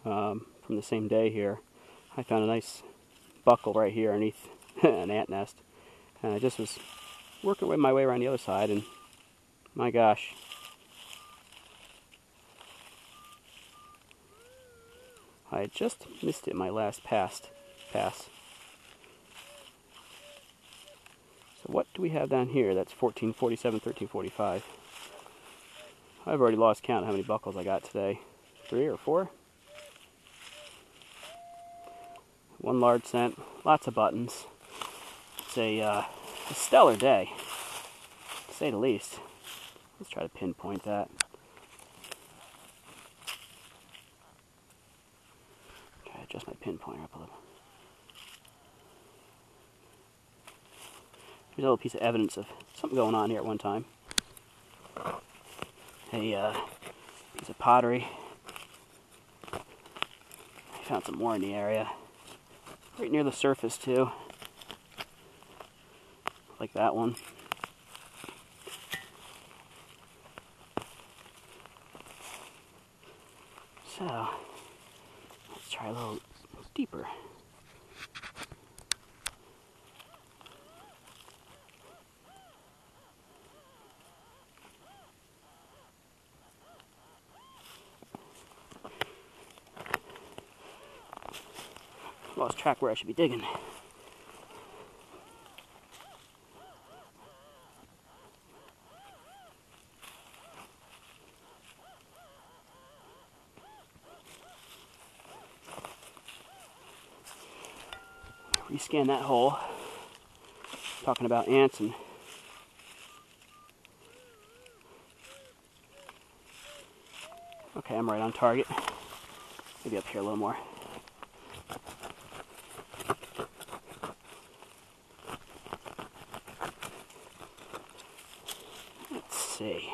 from the same day here. I found a nice buckle right here underneath an ant nest. And I just was working my way around the other side, and my gosh. I just missed it in my last pass. So what do we have down here? That's 1447, 1345. I've already lost count of how many buckles I got today. 3 or 4? One large cent, lots of buttons. It's a stellar day, to say the least. Let's try to pinpoint that. Try to adjust my pinpointer up a little. Here's a little piece of evidence of something going on here at one time. A piece of pottery. I found some more in the area. Right near the surface too. Like that one. So, let's try a little deeper. Lost track where I should be digging. Rescan that hole. Talking about ants and okay, I'm right on target. Maybe up here a little more. Let's see.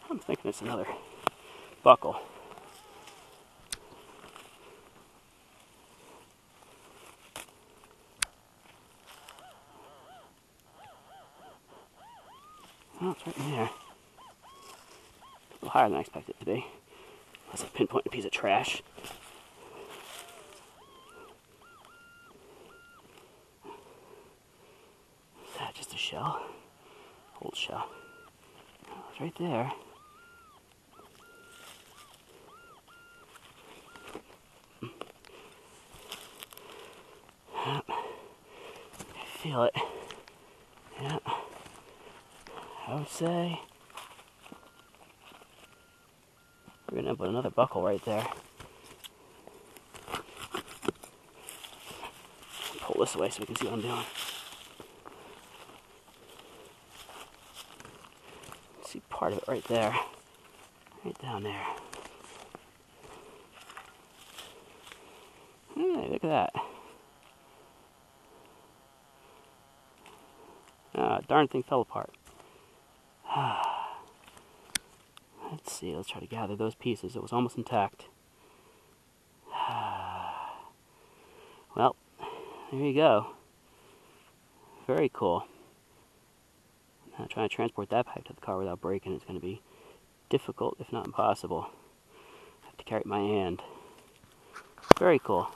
I'm thinking it's another buckle. Oh, it's right in there. A little higher than I expected it to be. That's a pinpoint piece of trash. Is that just a shell? Old shell. Oh, it's right there. Yep. I feel it. Yep. I would say we're going to end up with another buckle right there. Pull this away so we can see what I'm doing. See part of it right there. Right down there. Hey, look at that. Ah, darn thing fell apart. Let's see, let's try to gather those pieces. It was almost intact. Well, there you go. Very cool. Now trying to transport that pipe to the car without breaking is going to be difficult, if not impossible. I have to carry it in my hand. Very cool.